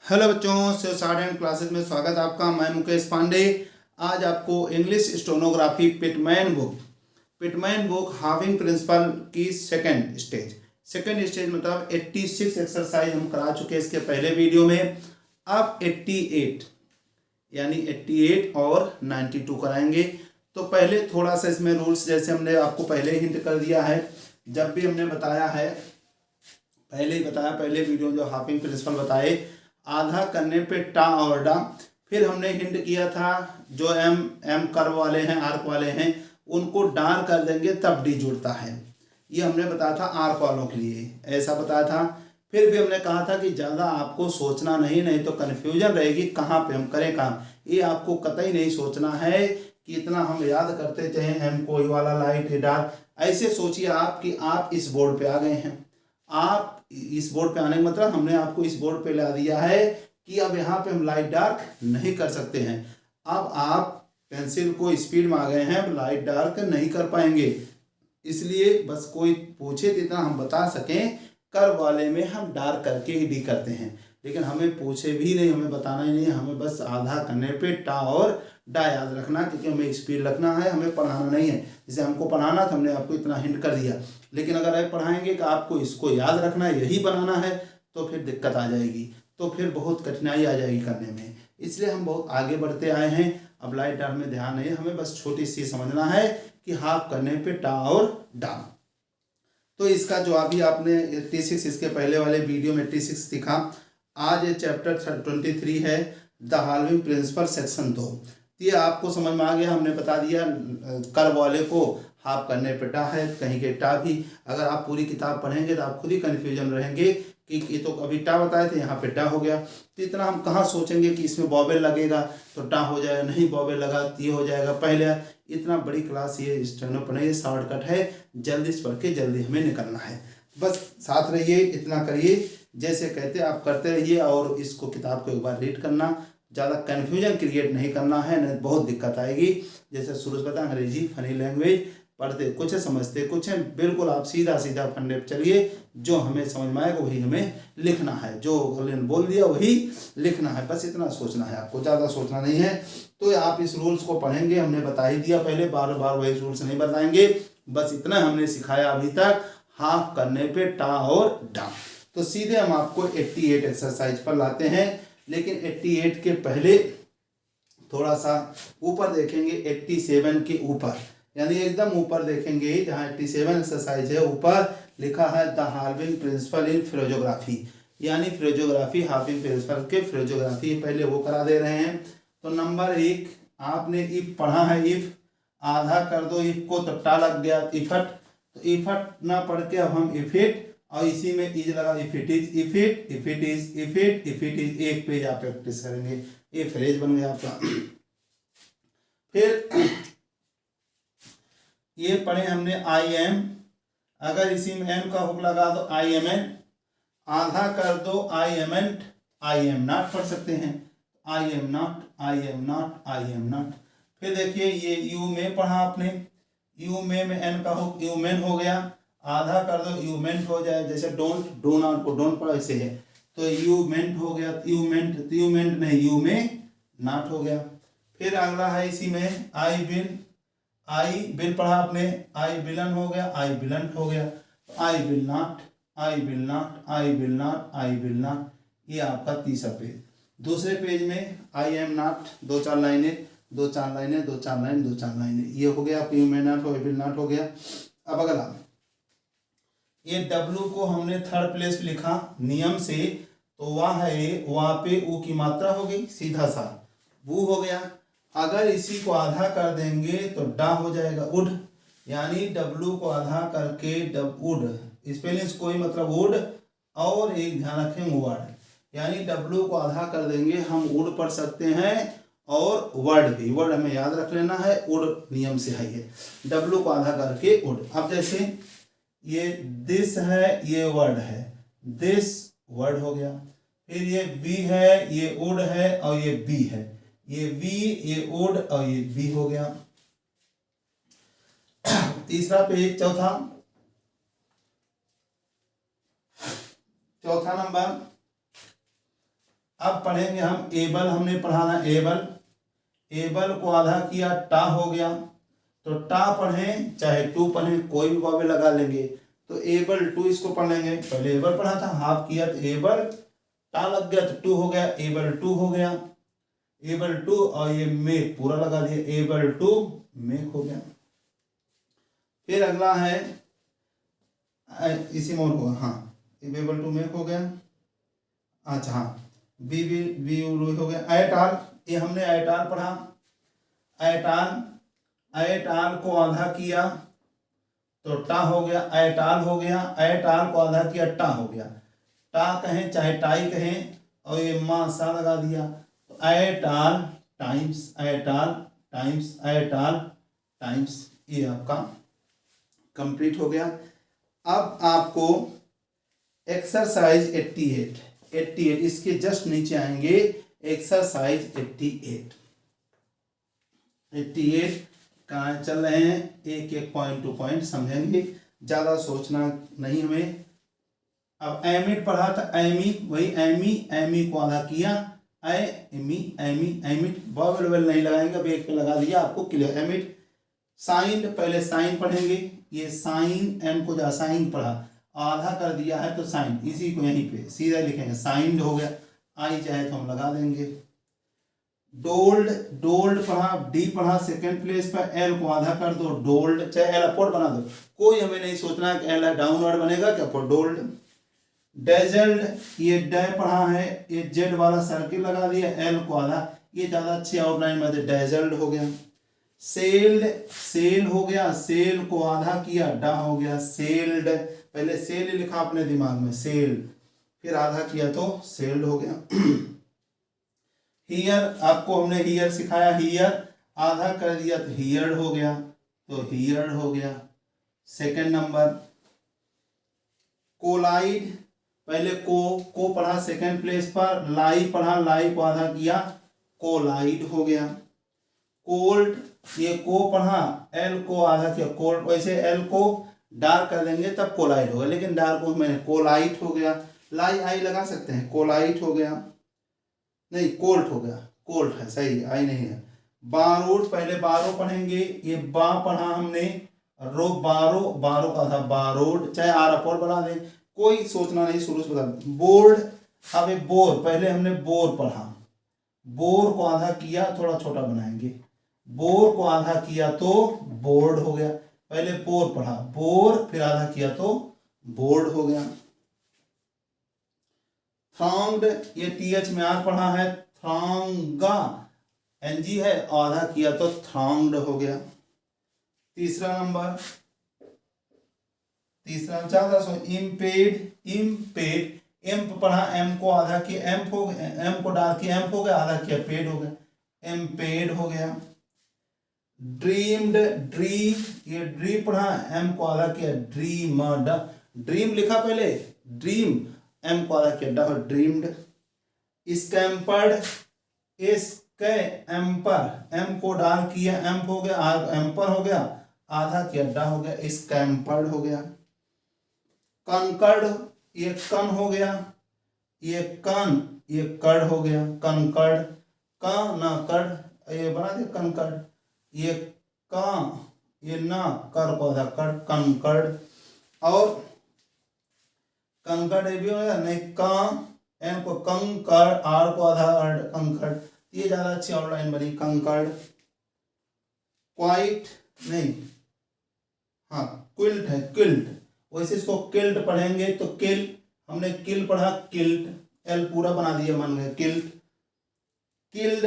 Hello बच्चों, Shiv सार्डेंट classes में स्वागत है आपका। मैं मुकेश पांडे। आज आपको English stenography Pitman book halving principle की सेकंड स्टेज मतलब 86 एक्सरसाइज हम करा चुके हैं इसके पहले वीडियो में। अब 88 यानी 88 और 92 कराएंगे। तो पहले थोड़ा सा इसमें रूल्स, जैसे हमने आपको पहले हिंट कर दिया है, जब भी हमने बताया है पहले ही बताया, पहले वीडियो जो हाफिंग प्रिंसिपल बताए, आधा करने पे टा और डा। फिर हमने हिंट किया था जो एम कर्व वाले हैं, आर्क वाले हैं, उनको डार कर देंगे तब डी जुड़ता है। ये हमने बताया था आर्क वालों के लिए, ऐसा बताया था। फिर भी हमने कहा था कि ज़्यादा आपको सोचना नहीं तो कन्फ्यूजन रहेगी कहाँ पे हम करें काम। ये आपको कतई नहीं सोचना है कि इतना हम याद करते थे एम कोई वाला लाइट डार्क। ऐसे सोचिए आप कि आप इस बोर्ड पे आ गए हैं। आप इस बोर्ड पे आने का मतलब हमने आपको इस बोर्ड पे ला दिया है कि अब यहाँ पे हम लाइट डार्क नहीं कर सकते हैं। अब आप पेंसिल को स्पीड में आ गए हैं, अब लाइट डार्क नहीं कर पाएंगे। इसलिए बस कोई पूछे तो इतना हम बता सकें, कर्व वाले में हम डार्क करके ही डी करते हैं, लेकिन हमें पूछे भी नहीं, हमें बताना ही नहीं, हमें बस आधा करने पे टा और डा याद रखना, क्योंकि हमें स्पीड रखना है, हमें पढ़ाना नहीं है। जैसे हमको पढ़ाना था, हमने आपको इतना हिंट कर दिया, लेकिन अगर आप पढ़ाएंगे कि आपको इसको याद रखना है, यही बनाना है, तो फिर दिक्कत आ जाएगी, तो फिर बहुत कठिनाई आ जाएगी करने में। इसलिए हम बहुत आगे बढ़ते आए हैं। अब लाइट डार्क में ध्यान नहीं है, हमें बस छोटी सी समझना है कि हाफ करने पे टा और डा। तो इसका जो अभी आपने 86 इसके पहले वाले वीडियो में 86 सीखा। आज ये चैप्टर 23 है, द हाल्विंग प्रिंसिपल सेक्शन 2। ये आपको समझ में आ गया, हमने बता दिया कर्व वाले को हाफ करने पे टा है, कहीं के टा भी। अगर आप पूरी किताब पढ़ेंगे तो आप खुद ही कन्फ्यूजन रहेंगे कि ये तो अभी टा बताए थे, यहाँ पे टा हो गया। तो इतना हम कहाँ सोचेंगे कि इसमें बॉबल लगेगा तो टा हो जाएगा, नहीं बॉबल लगा तो ये हो जाएगा। पहले इतना बड़ी क्लास ये स्टेनो पढ़े, ये शॉर्टकट है, जल्दी से पढ़ के जल्दी हमें निकलना है। बस साथ रहिए, इतना करिए, जैसे कहते आप करते रहिए, और इसको किताब को एक बार रीड करना, ज़्यादा कन्फ्यूजन क्रिएट नहीं करना है, नहीं बहुत दिक्कत आएगी। जैसे शुरू से बताया, अंग्रेजी फनी लैंग्वेज, पढ़ते कुछ है समझते कुछ है, बिल्कुल आप सीधा सीधा फंडे पर चलिए, जो हमें समझ में आएगा वही हमें लिखना है, जो अगले ने बोल दिया वही लिखना है, बस इतना सोचना है आपको, ज़्यादा सोचना नहीं है। तो आप इस रूल्स को पढ़ेंगे, हमने बता ही दिया पहले, बार बार वही रूल्स नहीं बताएंगे, बस इतना हमने सिखाया अभी तक, हाफ करने पे टा और डा। तो सीधे हम आपको 88 एक्सरसाइज पर लाते हैं, लेकिन 88 के पहले थोड़ा सा ऊपर देखेंगे, 87 के ऊपर, यानी एकदम ऊपर देखेंगे, जहाँ 87 एक्सरसाइज है ऊपर लिखा है द हाल्विंग प्रिंसिपल इन फिलोजोग्राफी, यानी फिलोजोग्राफी, हाल्विंग प्रिंसिपल के फिलोजोग्राफी, पहले वो करा दे रहे हैं। तो नंबर 1 आपने इफ पढ़ा है, इफ आधा कर दो, इफ को तो टा लग गया, इफट, तो इफट ना पढ़ के अब हम इफिट, और इसी में इज लगा, if it is, if it, if it is, if it, if it is, एक पेज आप प्रैक्टिस करेंगे, ये फ्रेज बन गया आपका। फिर ये पढ़े हमने आई एम, अगर इसी में एम का हुक लगा दो आई एम एन, आधा कर दो I am ant, I am not पढ़ सकते हैं, I am not, I am not, I am not. फिर देखिए ये यू में पढ़ा आपने, यू में एन का हुक यू मेन हो गया, आधा कर दो यू मेंट हो जाए, जैसे डोंट, डो नॉट को डोंट पढ़ा ऐसे है, तो यू मेंट हो गया, यू मेंट, तो यू मेंट नहीं, यू में नॉट हो गया। फिर अगला है इसी में आई विल, आई विल पढ़ा आपने, आई विलन हो गया, आई विलंट हो गया, तो I will not, I will not, I will not, I will not, ये आपका तीसरा पेज। दूसरे पेज में आई एम नॉट, दो चार लाइनें, दो चार लाइनें, दो चार लाइन, दो चार लाइनें, ये हो गया आपका you may not, I will not हो गया। अब अगला ये डब्लू को हमने थर्ड प्लेस पे लिखा नियम से, तो वह है, वहाँ पे ऊ की मात्रा हो गई, सीधा सा वो हो गया। अगर इसी को आधा कर देंगे तो डा हो जाएगा, उड, यानी डब्लू को आधा करके डब उड, स्पेलिंग कोई मतलब उड, और एक ध्यान रखें वर्ड, यानी डब्लू को आधा कर देंगे हम उड पढ़ सकते हैं, और वर्ड भी, वर्ड हमें याद रख लेना है, उड नियम से है ये, डब्लू को आधा करके उड। अब जैसे ये दिस है, ये वर्ड है, दिस वर्ड हो गया। फिर ये बी है, ये उड है, और ये बी है, ये वी, ये उड, और ये बी हो गया। तीसरा पेज, चौथा नंबर, अब पढ़ेंगे हम एबल, हमने पढ़ाना एबल, एबल को आधा किया टा हो गया, तो टा पढ़ें चाहे टू पढ़ें कोई भी वावे लगा लेंगे। तो एबल टू इसको पढ़ लेंगे, पहले एबल पढ़ा था, हाफ किया तो एबल, टा लग गया तो टू हो गया, एबल टू हो गया, एबल टू, और ये मेक पूरा लगा दिया, एबल टू मेक हो गया। फिर अगला है इसी में होगा, हाँ एबल टू मेक हो गया। अच्छा हाँ, बी बी बी हो गया। एटाल, ये हमने एटाल पढ़ा, एटाल, एटाल को आधा किया तो टा हो गया, एटाल हो गया, एटाल को आधा किया टा हो गया, टा कहें चाहे टाई कहें, और ये माँ सा लगा दिया, तो एटाल टाइम्स, एटाल टाइम्स, एटाल टाइम्स, ये आपका कंप्लीट हो गया। अब आपको एक्सरसाइज 88, 88 इसके जस्ट नीचे आएंगे, एक्सरसाइज 88, 88 कहाँ चल रहे हैं, एक एक पॉइंट टू पॉइंट समझेंगे, ज़्यादा सोचना नहीं हमें। अब एमिट पढ़ा था, एमी, वही एमी, एमी को आधा किया, एमी, एमी, एमिट, बॉबल वेल नहीं लगाएंगे, अब एक पे लगा दिया, आपको क्लियर। एमिट, साइन, पहले साइन पढ़ेंगे, ये साइन, एम को जा साइन पढ़ा, आधा कर दिया है तो साइन, इसी को यहीं पे सीधा लिखेंगे, साइंड हो गया, आई चाहे तो हम लगा देंगे। डोल्ड, डोल्ड पढ़ा, डी पढ़ा सेकंड प्लेस पर, एल को आधा कर दो, डोल्ड, चाहे एल अपवर्ड बना दो, कोई हमें नहीं सोचना है कि एल डाउनवर्ड बनेगा क्या, पर डोल्ड। डेजल्ड, ये डे पढ़ा है, ये जेड वाला सर्किल लगा दिया, एल को आधा, ये ज़्यादा अच्छी आउटलाइन में, डेजल्ड हो गया। सेल्ड, सेल हो गया, सेल को आधा किया डा हो गया, सेल्ड, पहले सेल ही लिखा अपने दिमाग में, सेल, फिर आधा किया तो सेल्ड हो गया। हियर, आपको हमने हियर सिखाया, हियर आधा कर दिया तो हियर्ड हो गया, तो हियर्ड हो गया। सेकंड नंबर कोलाइड, पहले को पढ़ा सेकंड प्लेस पर, लाई पढ़ा, लाई को आधा किया, कोलाइड हो गया। कोल्ड, ये को पढ़ा, एल को आधा किया, कोल्ड, वैसे एल को डार्क कर देंगे तब कोलाइड होगा, लेकिन डार्क को मैंने कोलाइट हो गया, लाई आई लगा सकते हैं, कोलाइट हो गया, नहीं कोल्ट हो गया, कोल्ट है सही, आई नहीं है। बारूद, पहले बारो पढ़ेंगे, ये बा पढ़ा हमने, रो बारो, बारो का था बारोड, चाहे आर अपोर बना दे, कोई सोचना नहीं, शुरू से बता। बोर्ड, अब ये बोर, पहले हमने बोर पढ़ा, बोर को आधा किया, थोड़ा छोटा बनाएंगे, बोर को आधा किया तो बोर्ड हो गया, पहले बोर पढ़ा, बोर, फिर आधा किया तो बोर्ड हो गया। थ्रॉन्ग्ड, ये टीएच में आर पढ़ा है, थ्रॉन्गा, एनजी है, आधा किया तो थ्रॉन्ग्ड हो गया। तीसरा नंबर, तीसरा ज्यादा सो इम्पेड, इम्पेड, एम्प पढ़ा, एम को आधा किया, एम्प हो गया, एम को डाल किया, एम्प हो गया, आधा किया पेड हो गया, एम्पेड हो गया। ड्रीम्ड, ड्री, ये ड्री पढ़ा, एम को आधा किया, ड्रीमड, ड्रीम लिखा पहले, ड्रीम, एम को आधा किया, ड्रीम्ड। स्कैम्पर्ड, इसके एम्पर, एम को डाल किया, एम्प हो गया, एम्पर हो गया, आधा किया डा हो गया, स्कैम्पर्ड हो गया। कनकर्ड, ये कन हो गया, ये कन, ये कर्ड हो गया, कनकर्ड, का ना कर्ड, ये बना दिया कनकर्ड, ये का, ये ना कर को आधा कर, कनकर्ड। और कंकड़ ये भी हो गया, नहीं का, एन को कंकड़, आर को आधा अर्ड, कंकड़, ये ज्यादा अच्छी आउटलाइन बनी, कंकड़। क्वाइट, नहीं, हाँ क्विल्ट है, क्विल्ट, वैसे इसको किल्ट पढ़ेंगे तो किल, हमने किल पढ़ा, किल्ट, एल पूरा बना दिया, मान गए किल्ट। किल्ड,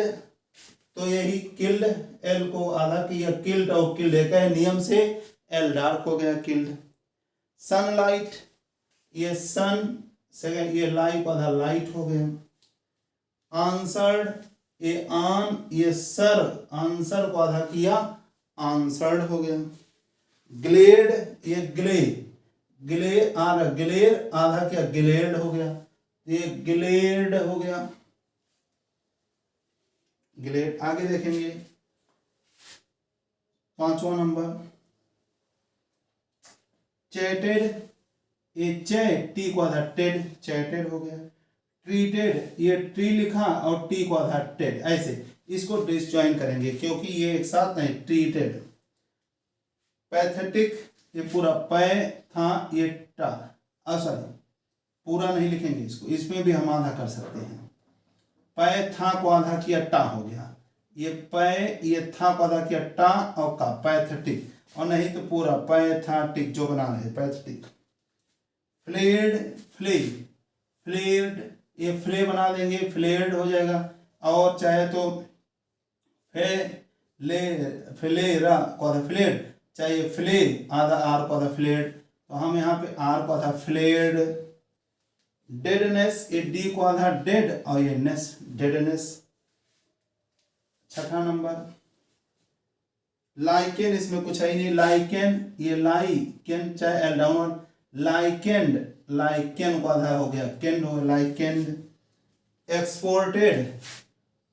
तो यही किल्ड, एल को आधा किया, किल्ड और किल्ड एक है, नियम से एल डार्क हो गया, किल्ड। सनलाइट, ये सन, सेकंड ये लाइट आधा लाइट हो गया। आंसर्ड, ये आन, ये सर, आंसर को आधा किया, आंसर्ड हो गया। ग्लेड, ये ग्ले, ग्ले आधा, ग्लेर आधा किया, ग्लेड हो गया, ये ग्लेड हो गया, ग्लेड। आगे देखेंगे पांचवा नंबर चैटेड, ये चे टी को आधा टेड, चैटेड हो गया। ट्रीटेड, ये ट्री लिखा और टी को आधा टेड, ऐसे इसको डिसजॉइन करेंगे क्योंकि ये एक साथ नहीं, ट्रीटेड। पैथेटिक, ये पूरा पै था ये टा, सॉरी पूरा नहीं लिखेंगे इसको, इसमें भी हम आधा कर सकते हैं। पै था को आधा किया टा हो गया, ये पै ये था को आधा किया टा और का, पैथेटिक। और नहीं तो पूरा पैथेटिक जो बना रहे पैथेटिक। फ्लेड, फ्ले, फ्लेड, ये फ्ले बना देंगे, फ्लेड हो जाएगा। और चाहे तो फे ले फ्लेरा को आधा फ्लेड, चाहे फ्ले आधा आर को आधा फ्लेड, तो हम यहाँ पे आर को आधा फ्लेड। डेडनेस, ये डी को आधा डेड और ये नेस, डेडनेस। छठा नंबर लाइकेन, इसमें कुछ है ही नहीं, लाइकेन, ये लाइकेन चाहे एल डाउनवर्ड, लाइकेंड, लाइकेन को आधा हो गया केंड हो, लाइकेंड। एक्सपोर्टेड,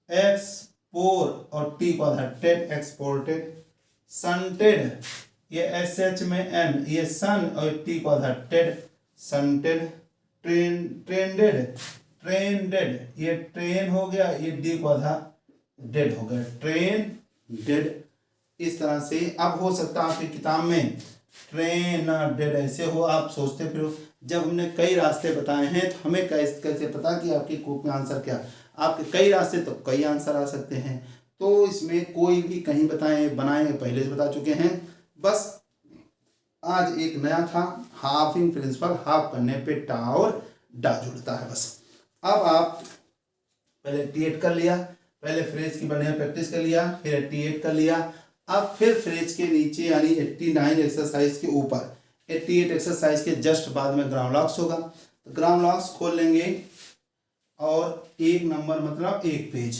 एक्सपोर और टी को आधा टेड, एक्सपोर्टेड। सनटेड, ये एस एच में एन, ये सन और टी को आधा टेड, सनटेड। ट्रेंडेड, ट्रेंडेड, ये ट्रेन हो गया, ये डी को आधा डेड हो गया, ट्रेन डेड। इस तरह से अब हो सकता है आपकी किताब में ट्रेन डेड ऐसे हो, आप सोचते फिर जब हमने कई रास्ते बताए हैं तो हमें कैसे पता कि आपकी कोप में आंसर क्या, आपके कई रास्ते तो कई आंसर आ सकते हैं। तो इसमें कोई भी कहीं बनाए पहले से बता चुके हैं, बस आज एक नया था, हाफिंग प्रिंसिपल, हाफ करने पे टा और डा जुड़ता है बस। अब आप पहले टी8 कर लिया, पहले फ्रेज की बढ़िया प्रैक्टिस कर लिया, फिर टी8 कर लिया। अब फिर फ्रेज के नीचे यानी 89 एक्सरसाइज के ऊपर 88 एक्सरसाइज के जस्ट बाद में ग्राम लॉक्स होगा, तो ग्राम लॉक्स खोल लेंगे और एक नंबर मतलब एक पेज।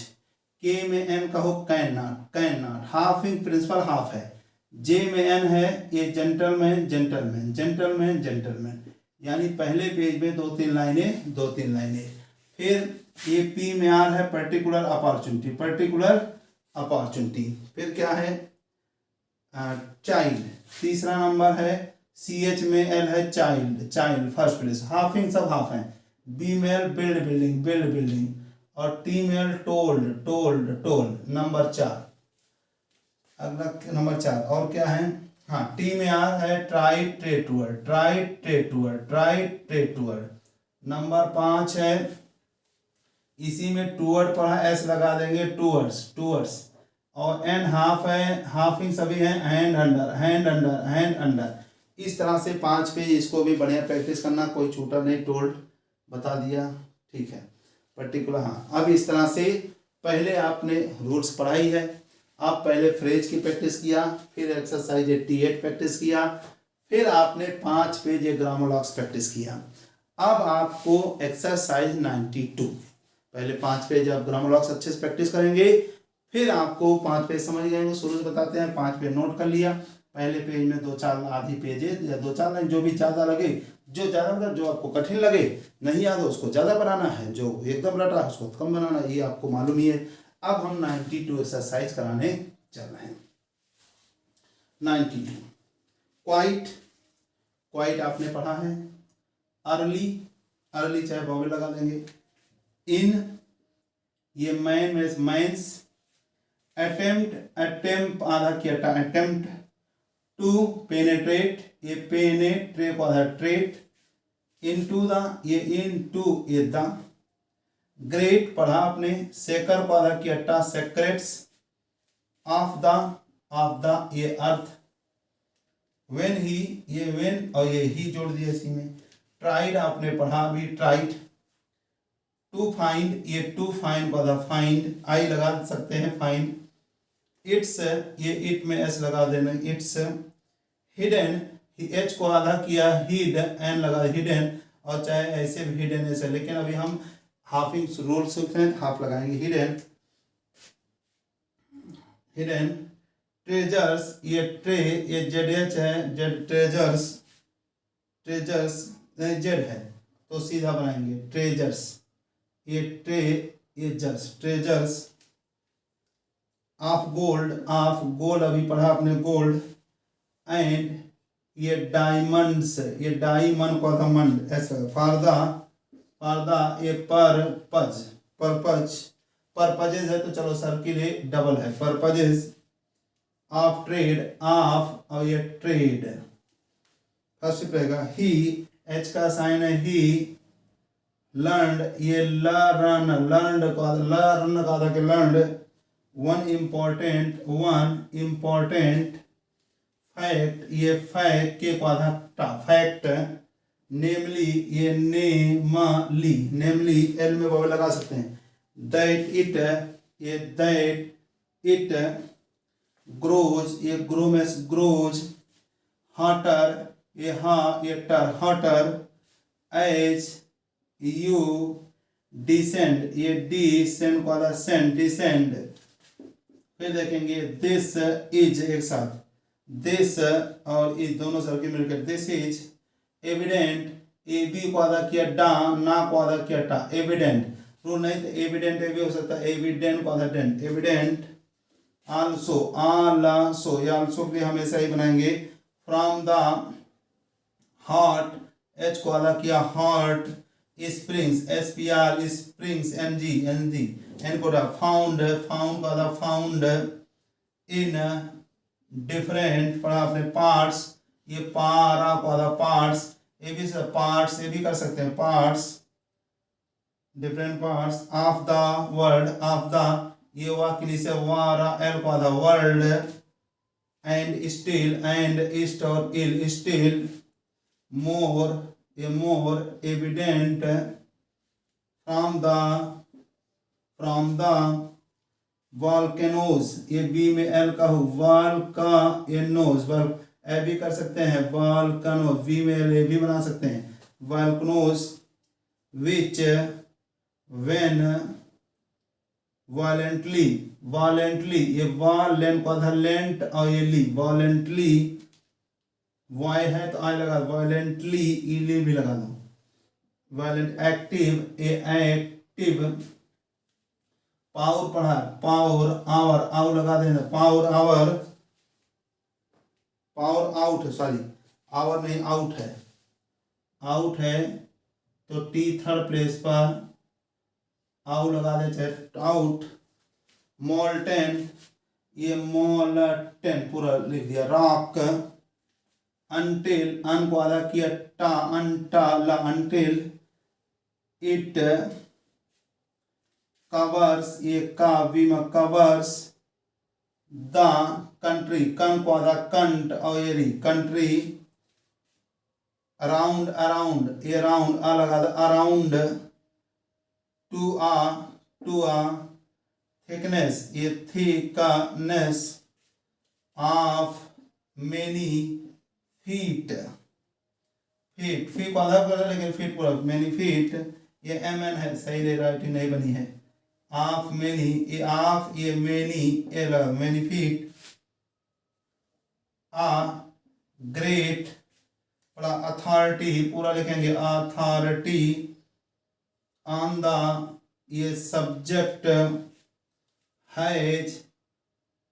के में एन का हो can not, can not, halving principle half है। जे में एन है ये जेंटलमैन, जेंटलमैन, जेंटलमैन, जेंटलमैन, यानी पहले पेज में 2-3 लाइनें, 2-3 लाइनें। फिर ये पी में आर है पर्टिकुलर अपॉर्चुनिटी, पर्टिकुलर अपॉर्चुनिटी। फिर क्या है चाइल्ड, तीसरा नंबर है। सी एच में एल है child, child first place, halving सब हाफ हैं। बी में L build, building, build, building. और टी में L told, told, told, number 4। अगला नंबर 4 और क्या है, हाँ टी में आर है try, tray toward, try, tray toward, try, tray toward. Number 5 है, इसी में टूअर्ड पढ़ा, एस लगा देंगे, टूअर्ड्स, टूअर्ड्स। और एन हाफ है, हाफिंग सभी हैं, hand under, hand under, hand under. इस तरह से 5 पेज, इसको भी बढ़िया प्रैक्टिस करना, कोई छूटा नहीं, टोल्ड बता दिया, ठीक है, पर्टिकुलर। हाँ अब इस तरह से पहले आपने रूल्स पढ़ाई है, आप पहले फ्रेज की प्रैक्टिस किया, फिर एक्सरसाइज टी8 प्रैक्टिस किया, फिर आपने 5 पेज ग्रामर लॉक्स प्रैक्टिस किया। अब आपको एक्सरसाइज 92, पहले 5 पेज आप ग्रामर लॉक्स अच्छे से प्रैक्टिस करेंगे, फिर आपको 5 पेज समझ गए, शुरू से बताते हैं। 5 पेज नोट कर लिया, पहले पेज में 2-4 आधी पेजेस या 2-4 लाइन, जो भी ज़्यादा लगे, जो ज़्यादा मतलब जो आपको कठिन लगे, नहीं याद हो उसको ज़्यादा बनाना है, जो एकदम रटा है उसको कम बनाना है, ये आपको मालूम ही है। अब हम 92 एक्सरसाइज कराने चल रहे हैं। 92 क्वाइट, क्वाइट आपने पढ़ा है। अर्ली, अर्ली चाहे बॉबी लगा देंगे। इन, ये मैन में मैंस। अटेम्प्ट, अटेम्प्ट आधा किया था, अटेम्प्ट। टू पेनेट्रेट, ये पेनेट्रे को आधा ट्रेट। इनटू द, ये इनटू ये द। ग्रेट पढ़ा आपने, सेकर को आधा किया था, secrets. Of the, of the ये अर्थ। व्हेन ही, ये व्हेन और ये ही जोड़ दिया इसी में। ट्राइड आपने पढ़ा अभी, ट्राइड। टू फाइंड, ये टू फाइंड को आधा फाइंड, आई लगा सकते हैं फाइंड। इट्स, ये इट में एस लगा देना, इट्स। हिडन, एच को आधा किया हिड, एन लगा हिडन, और चाहे ऐसे भी हिडन ऐसे, लेकिन अभी हम हाफिंग रूल सीख रहे हैं, हाफ लगाएंगे। Hidden, hidden. ट्रेजर्स, ये ट्रे, ये जेड एच है, जेड, ट्रेजर्स, ट्रेजर्स जेड है तो सीधा बनाएंगे ट्रेजर्स, ये ट्रे, ये जर्स, treasures. Of gold, of gold अभी पढ़ा आपने, गोल्ड। एंड ये डायमंड्स, ये डायमंड को था मंड, ऐसा। फॉर फॉर द ये पर्पज, पर्पजेज है तो चलो सर्किल ये डबल है, पर्पजेज ऑफ ट्रेड, ऑफ और ये ट्रेड फर्स्ट रहेगा। ही एच का साइन है ही, लर्न ये लर्न, लर्न का था कि लर्न, वन इम्पोर्टेंट फैक्ट ये फैक्ट के को था फैक्ट, नेमली ये नेमली एल में बबल लगा सकते हैं, दैट इट ग्रोज ये ग्रो में ग्रोज, हॉटर ये हॉटर एज यू डिसेंड ये डिसेंड को आधा सेंड डिसेंड। फिर देखेंगे दिस इज एक साथ, दिस और इस दोनों सर्किल मिलकर this is evident, A B को आधा किया डा, ना को आधा किया टा, एविडेंट रूल नहीं तो एविडेंट ए भी हो सकता है, एविडेंट को आधा डेंट, एविडेंट आल्सो ये आल्सो के लिए हमेशा ही बनाएंगे, फ्रॉम द हार्ट एच को आधा किया heart, springs S P R springs N G N को फाउंड को आधा फाउंड, इन डिफरेंट पढ़ा अपने पार्ट्स, ये पारा को आधा पार्ट्स, ये भी पार्ट्स ये भी कर सकते हैं parts, different parts of the world, of the ये वाक्य नीचे वारा एल को आधा world, and still and east और इल स्टिल, मोर ये मोर एविडेंट, फ्रॉम द वॉल्केनोज ये बी में एल का हो, वाल का ये नोज ए भी कर सकते हैं, वॉल्केनोज वी में एल ए भी बना सकते हैं, वॉल्केनोज विच व्हेन वायलेंटली ये वालेंट को आधा लेंट और ये ली वायलेंटली, वाई है तो आई लगा, वायलेंटली इली भी लगा दो, violent active a active, power पढ़ा पावर आवर आउ लगा देना, power hour power out sorry hour नहीं आउट है तो टी थर्ड प्लेस पर आउ लगा देते आउट, मोल्टेन ये मोल्टेन पूरा लिख दिया, रॉक अनटिल अन को आधा किया टा अंटा ला अनटिल, इट कवर्स ये का वी में कवर्स, द कंट्री कन को आधा कंट और ये री कंट्री, अराउंड ये राउंड आ लगा दो अराउंड, टू आ थिकनेस ये थिकनेस ऑफ मेनी फीट को आधा कर लेकिन फीट पूरा मेनी फीट, ये एम एन है सही राइटिंग नहीं बनी है, ऑफ मेनी ये मेनी ये लगा मेनी फीट, आ ग्रेट बड़ा अथॉरिटी पूरा लिखेंगे अथॉरिटी, ऑन द ये subject has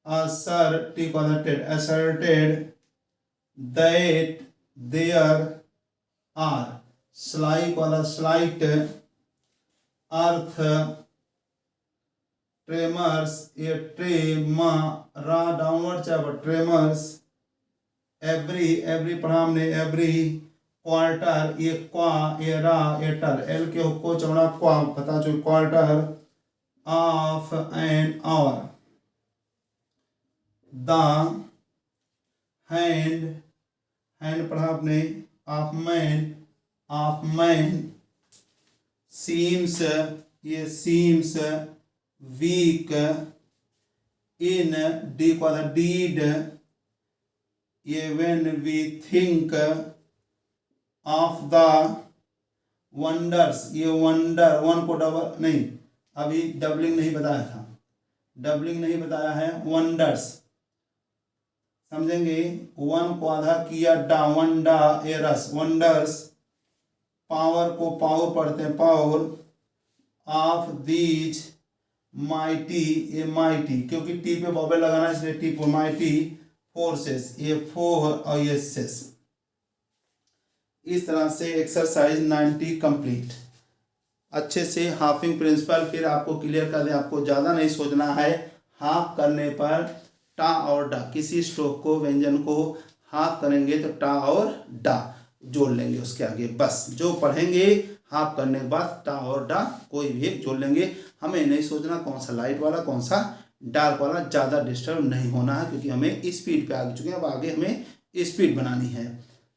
asserted that there are slight earth tremors ये ट्रेमरा डाउनवर्ड चाहे ट्रेमर्स, एवरी पढ़ा हमने एवरी क्वार्टर ये क्वा ये रा ये टर एल के को चौड़ा क्वा पता जो quarter of an hour, the hand पढ़ा आपने ऑफ मैन सीम्स ये सीम्स वीक, इन डी को डीड ये when we think of the wonders ये वंडर वन को डबल नहीं अभी डबलिंग नहीं बताया है वंडर्स समझेंगे, वन को आधा किया डा वंडा एरस वंडर्स, पावर को पावर पढ़ते हैं पावर, ऑफ दीज माइटी ये माइटी क्योंकि टी पे बॉबल लगाना है इसलिए टी पर माइटी फोर्सेस ये फोर और ये सेस। इस तरह से एक्सरसाइज 90 कंप्लीट। अच्छे से हाफिंग प्रिंसिपल फिर आपको क्लियर कर दें, आपको ज़्यादा नहीं सोचना है। हाफ करने पर टा और डा, किसी स्ट्रोक को व्यंजन को हाफ करेंगे तो टा और डा जोड़ लेंगे उसके आगे, बस जो पढ़ेंगे हाफ करने के बाद टा और डा कोई भी एक जोड़ लेंगे। हमें नहीं सोचना कौन सा लाइट वाला कौन सा डार्क वाला, ज़्यादा डिस्टर्ब नहीं होना है क्योंकि हमें स्पीड पे आ चुके हैं, अब आगे हमें स्पीड बनानी है।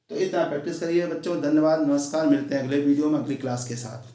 तो इतना प्रैक्टिस करिए बच्चों। धन्यवाद, नमस्कार, मिलते हैं अगले वीडियो में अगली क्लास के साथ।